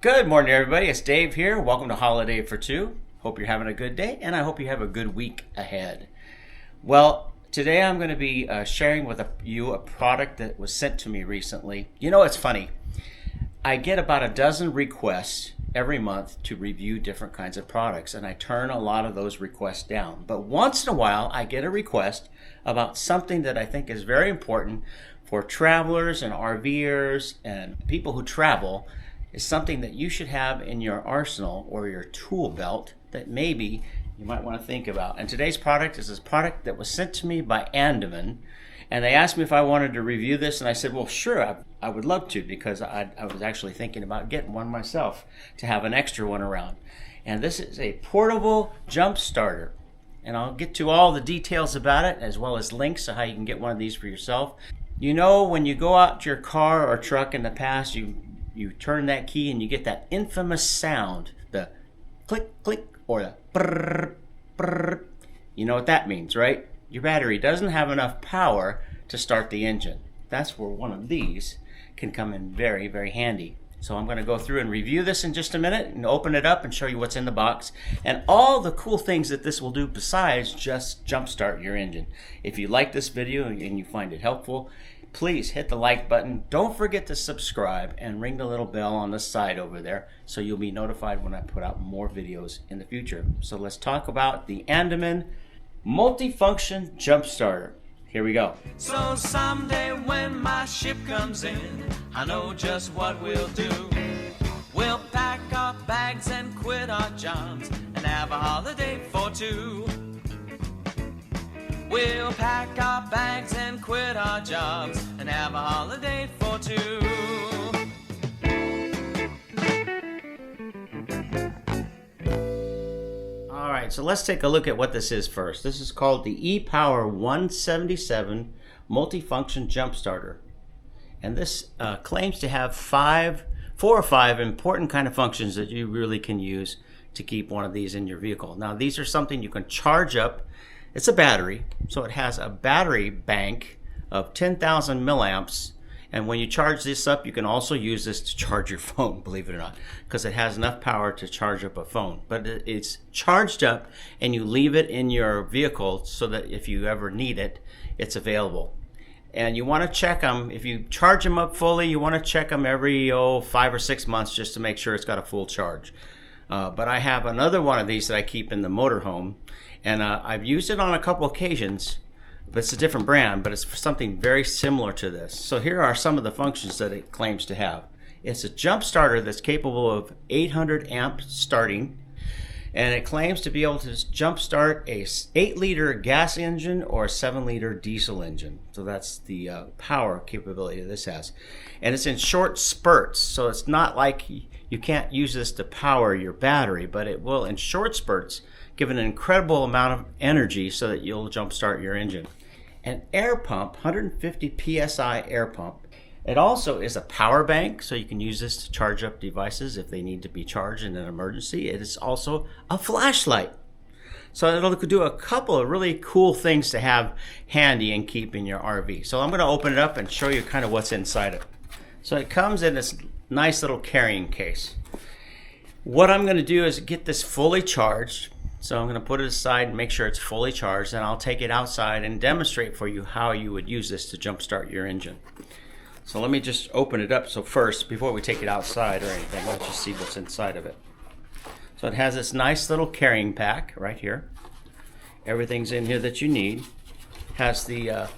Good morning, everybody. It's Dave here. Welcome to Holiday for Two. Hope you're having a good day, and I hope you have a good week ahead. Well, today I'm going to be sharing with you a product that was sent to me recently. You know, it's funny. I get about a dozen requests every month to review different kinds of products, and I turn a lot of those requests down. But once in a while, I get a request about something that I think is very important for travelers and RVers and people who travel. Is something that you should have in your arsenal or your tool belt that maybe you might want to think about. And today's product is this product that was sent to me by Andeman, and they asked me if I wanted to review this, and I said, well, sure, I would love to, because I was actually thinking about getting one myself to have an extra one around. And this is a portable jump starter, and I'll get to all the details about it as well as links to how you can get one of these for yourself. You know, when you go out to your car or truck in the past, you turn that key and you get that infamous sound, the click, click, or the brrr, brrr. You know what that means, right? Your battery doesn't have enough power to start the engine. That's where one of these can come in very, very handy. So I'm going to go through and review this in just a minute and open it up and show you what's in the box and all the cool things that this will do besides just jumpstart your engine. If you like this video and you find it helpful, please hit the like button. Don't forget to subscribe and ring the little bell on the side over there so you'll be notified when I put out more videos in the future. So let's talk about the Andeman Multifunction Jumpstarter. Here we go. So someday when my ship comes in, I know just what we'll do. We'll pack our bags and quit our jobs and have a holiday for two. We'll pack our bags and quit our jobs and have a holiday for two. All right, so let's take a look at what this is first. This is called the EP-177 Multifunction Jumpstarter. And this claims to have four or five important kind of functions that you really can use to keep one of these in your vehicle. Now, these are something you can charge up. It's a battery, so it has a battery bank of 10,000 milliamps, and when you charge this up, you can also use this to charge your phone, believe it or not, because it has enough power to charge up a phone. But it's charged up, and you leave it in your vehicle so that if you ever need it, it's available. And you want to check them. If you charge them up fully, you want to check them every 5 or 6 months just to make sure it's got a full charge. But I have another one of these that I keep in the motorhome, and I've used it on a couple occasions, but it's a different brand, but it's something very similar to this. So here are some of the functions that it claims to have. It's a jump starter that's capable of 800 amp starting, and it claims to be able to jump start a 8-liter gas engine or a 7-liter diesel engine. So that's the power capability that this has. And it's in short spurts, so it's not like you can't use this to power your battery, but it will, in short spurts, give an incredible amount of energy so that you'll jumpstart your engine. An air pump, 150 psi air pump. It also is a power bank, so you can use this to charge up devices if they need to be charged in an emergency. It is also a flashlight. So it'll do a couple of really cool things to have handy and keep in your RV. So I'm going to open it up and show you kind of what's inside it. So it comes in this nice little carrying case. What I'm going to do is get this fully charged. So I'm going to put it aside and make sure it's fully charged, and I'll take it outside and demonstrate for you how you would use this to jumpstart your engine. So let me just open it up. So first, before we take it outside or anything, let's just see what's inside of it. So it has this nice little carrying pack right here. Everything's in here that you need. It has the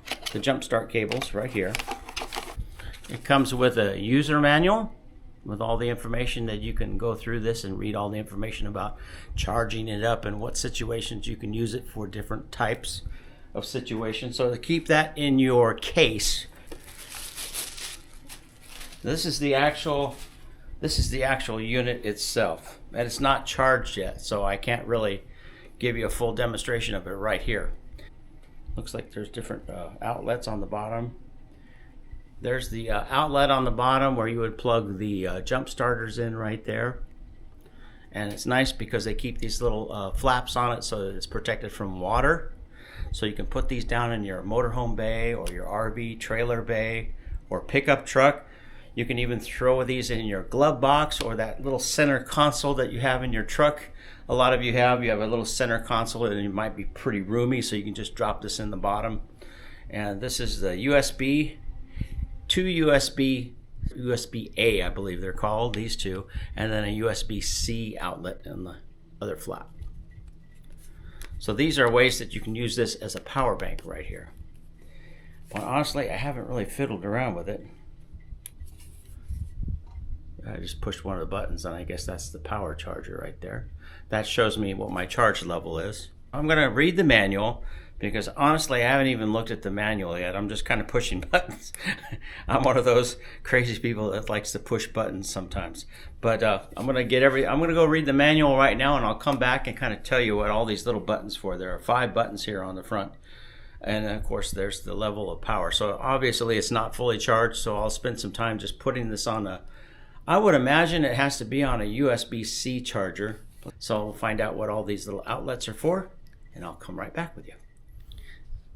jumpstart cables right here. It comes with a user manual with all the information that you can go through this and read all the information about charging it up and what situations you can use it for, different types of situations. So to keep that in your case, this is the actual unit itself, and it's not charged yet, so I can't really give you a full demonstration of it right here. Looks like there's different outlets on the bottom. There's the outlet on the bottom where you would plug the jump starters in right there. And it's nice because they keep these little flaps on it so that it's protected from water. So you can put these down in your motorhome bay or your RV trailer bay or pickup truck. You can even throw these in your glove box or that little center console that you have in your truck. A lot of you have a little center console, and it might be pretty roomy, so you can just drop this in the bottom. And this is the USB, two USB-A, I believe they're called, these two, and then a USB-C outlet in the other flap. So these are ways that you can use this as a power bank right here. Well, honestly, I haven't really fiddled around with it. I just pushed one of the buttons, and I guess that's the power charger right there. That shows me what my charge level is. I'm going to read the manual, because honestly, I haven't even looked at the manual yet. I'm just kind of pushing buttons. I'm one of those crazy people that likes to push buttons sometimes. But I'm going to go read the manual right now, and I'll come back and kind of tell you what all these little buttons for. There are 5 buttons here on the front. And of course, there's the level of power. So obviously, it's not fully charged, so I'll spend some time just putting this on I would imagine it has to be on a USB-C charger. So we'll find out what all these little outlets are for, and I'll come right back with you.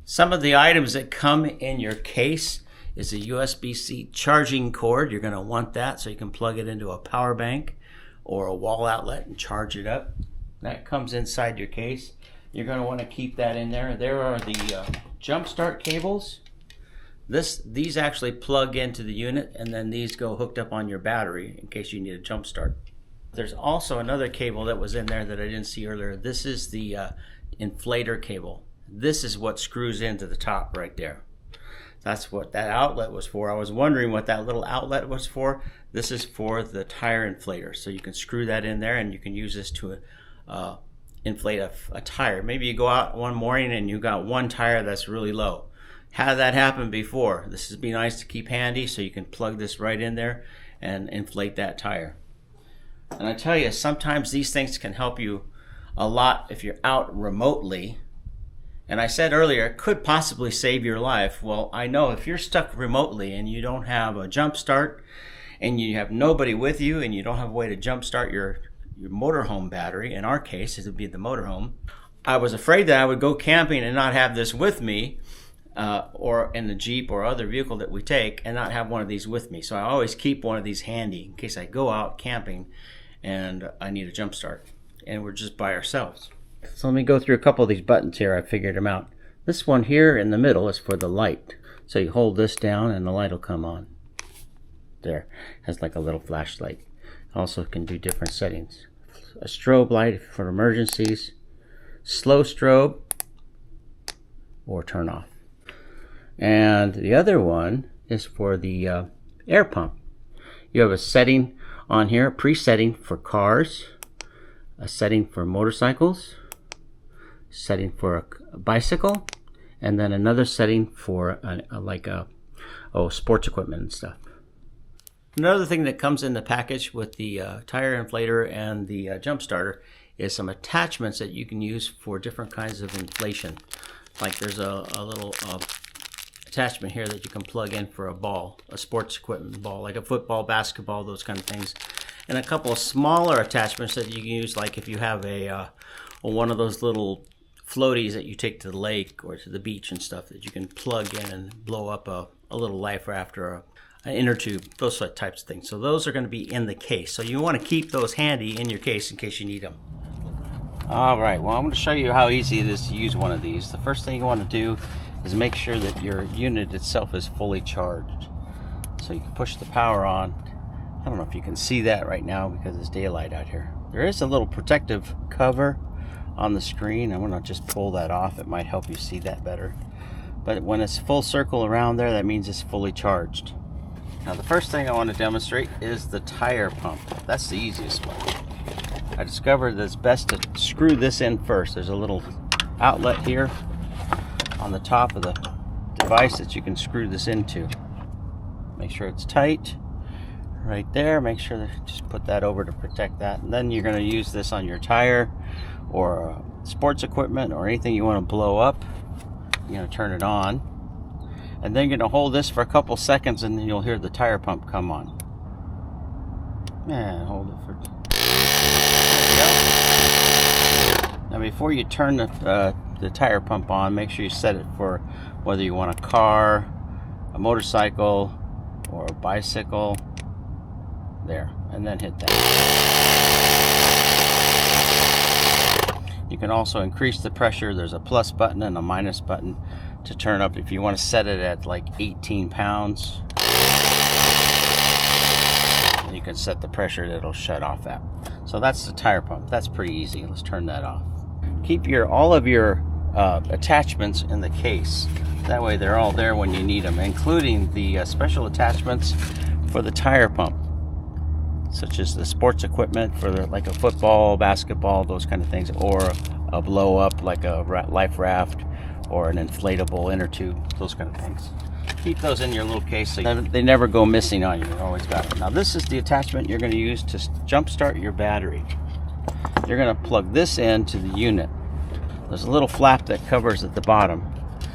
Some of the items that come in your case is a USB-C charging cord. You're going to want that so you can plug it into a power bank or a wall outlet and charge it up. That comes inside your case. You're going to want to keep that in there. There are the jump start cables. These actually plug into the unit, and then these go hooked up on your battery in case you need a jump start. There's also another cable that was in there that I didn't see earlier. This is the inflator cable. This is what screws into the top right there. That's what that outlet was for. I was wondering what that little outlet was for. This is for the tire inflator. So you can screw that in there, and you can use this to inflate a tire. Maybe you go out one morning and you got one tire that's really low. Had that happen before. This would be nice to keep handy, so you can plug this right in there and inflate that tire. And I tell you, sometimes these things can help you a lot if you're out remotely. And I said earlier, it could possibly save your life. Well, I know if you're stuck remotely and you don't have a jump start and you have nobody with you and you don't have a way to jump start your motorhome battery, in our case it would be the motorhome, I was afraid that I would go camping and not have this with me, or in the Jeep or other vehicle that we take, and not have one of these with me. So I always keep one of these handy in case I go out camping and I need a jump start and we're just by ourselves. So let me go through a couple of these buttons here. I figured them out. This one here in the middle is for the light. So you hold this down and the light will come on. There, has like a little flashlight. Also can do different settings. A strobe light for emergencies, slow strobe, or turn off. And the other one is for the air pump. You have a setting on here, a pre-setting for cars, a setting for motorcycles, setting for a bicycle, and then another setting for sports equipment and stuff. Another thing that comes in the package with the tire inflator and the jump starter is some attachments that you can use for different kinds of inflation. Like there's a little attachment here that you can plug in for a ball, a sports equipment ball, like a football, basketball, those kind of things. And a couple of smaller attachments that you can use, like if you have one of those little floaties that you take to the lake or to the beach and stuff, that you can plug in and blow up a little life after an inner tube, those types of things. So those are going to be in the case. So you want to keep those handy in your case in case you need them. All right, well, I'm going to show you how easy it is to use one of these. The first thing you want to do is make sure that your unit itself is fully charged. So you can push the power on. I don't know if you can see that right now because it's daylight out here. There is a little protective cover on the screen. I'm going to just pull that off. It might help you see that better. But when it's full circle around there, that means it's fully charged. Now the first thing I want to demonstrate is the tire pump. That's the easiest one. I discovered that it's best to screw this in first. There's a little outlet here on the top of the device that you can screw this into. Make sure it's tight right there. Make sure that just put that over to protect that. And then you're going to use this on your tire or sports equipment or anything you want to blow up. You're going to turn it on. And then you're going to hold this for a couple seconds and then you'll hear the tire pump come on. And hold it for... Now before you turn the tire pump on, make sure you set it for whether you want a car, a motorcycle, or a bicycle. There, and then hit that. You can also increase the pressure. There's a plus button and a minus button to turn up if you want to set it at like 18 pounds. And you can set the pressure that it'll shut off at. So that's the tire pump. That's pretty easy. Let's turn that off. Keep all of your attachments in the case. That way they're all there when you need them, including the special attachments for the tire pump, such as the sports equipment for like a football, basketball, those kind of things, or a blow up like a life raft or an inflatable inner tube, those kind of things. Keep those in your little case so they never go missing on you. You always got it. Now this is the attachment you're going to use to jump start your battery. You're going to plug this into the unit. There's a little flap that covers at the bottom,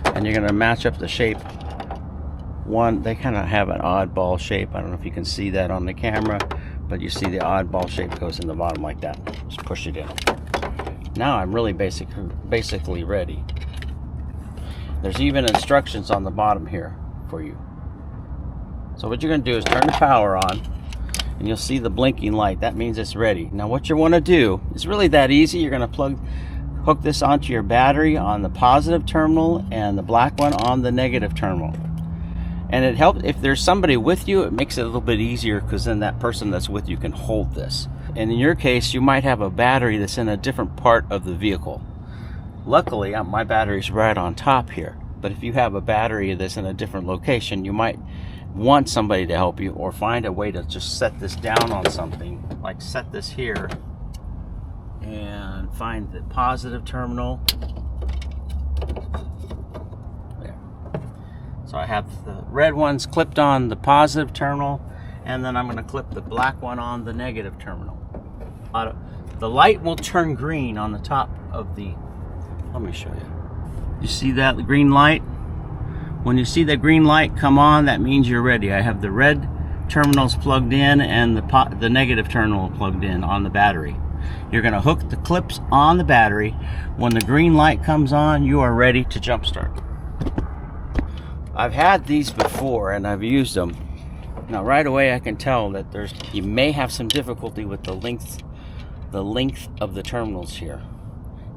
and you're going to match up the shape. They kind of have an oddball shape. I don't know if you can see that on the camera, but you see the oddball shape goes in the bottom like that. Just push it in. Now I'm really basically ready. There's even instructions on the bottom here for you. So what you're going to do is turn the power on, and you'll see the blinking light. That means it's ready. Now what you want to do is really that easy. You're going to hook this onto your battery on the positive terminal and the black one on the negative terminal. And it helps if there's somebody with you. It makes it a little bit easier because then that person that's with you can hold this. And in your case, you might have a battery that's in a different part of the vehicle. Luckily, my battery's right on top here. But if you have a battery that's in a different location, you might want somebody to help you, or find a way to just set this down on something, like set this here and find the positive terminal. There. So I have the red ones clipped on the positive terminal, and then I'm going to clip the black one on the negative terminal. The light will turn green on the top of the, let me show you. You see that green light? When you see the green light come on, that means you're ready. I have the red terminals plugged in and the negative terminal plugged in on the battery. You're going to hook the clips on the battery. When the green light comes on, you are ready to jump start. I've had these before and I've used them. Now right away I can tell that you may have some difficulty with the length of the terminals here.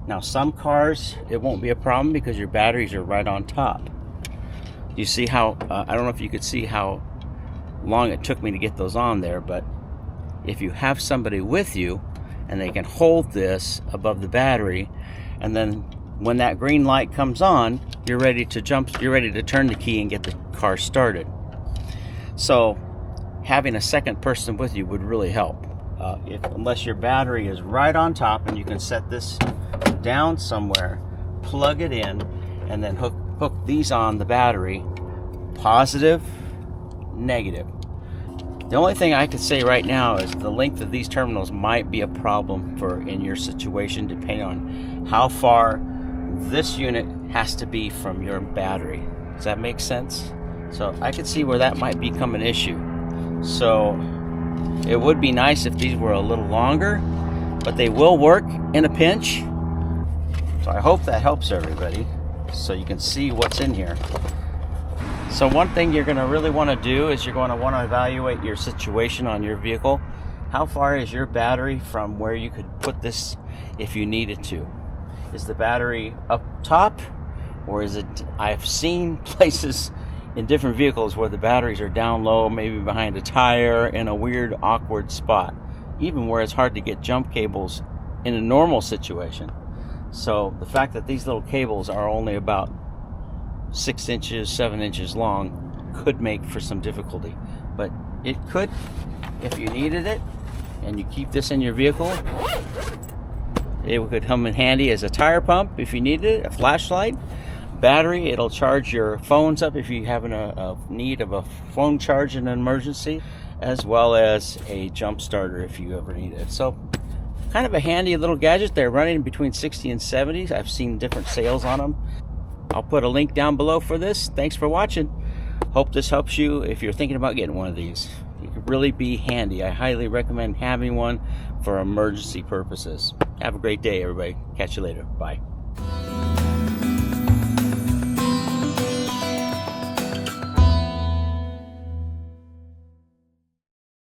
Now some cars it won't be a problem because your batteries are right on top. You see how I don't know if you could see how long it took me to get those on there, but if you have somebody with you and they can hold this above the battery, and then when that green light comes on, you're ready to turn the key and get the car started. So having a second person with you would really help. Unless your battery is right on top and you can set this down somewhere, plug it in, and then hook these on the battery, positive, negative. The only thing I could say right now is the length of these terminals might be a problem in your situation, depending on how far this unit has to be from your battery. Does that make sense? So I could see where that might become an issue. So it would be nice if these were a little longer, but they will work in a pinch. So I hope that helps everybody so you can see what's in here. So one thing you're going to really want to do is you're going to want to evaluate your situation on your vehicle. How far is your battery from where you could put this if you needed to? Is the battery up top, or is it, I've seen places in different vehicles where the batteries are down low, maybe behind a tire, in a weird awkward spot, even where it's hard to get jump cables in a normal situation. So the fact that these little cables are only about 6 inches, 7 inches long could make for some difficulty. But it could, if you needed it, and you keep this in your vehicle, it could come in handy as a tire pump if you needed it, a flashlight, battery. It'll charge your phones up if you have a need of a phone charge in an emergency, as well as a jump starter if you ever need it. So kind of a handy little gadget. They're running between 60 and 70s. I've seen different sales on them. I'll put a link down below for this. Thanks for watching. Hope this helps you if you're thinking about getting one of these. It could really be handy. I highly recommend having one for emergency purposes. Have a great day, everybody. Catch you later. Bye.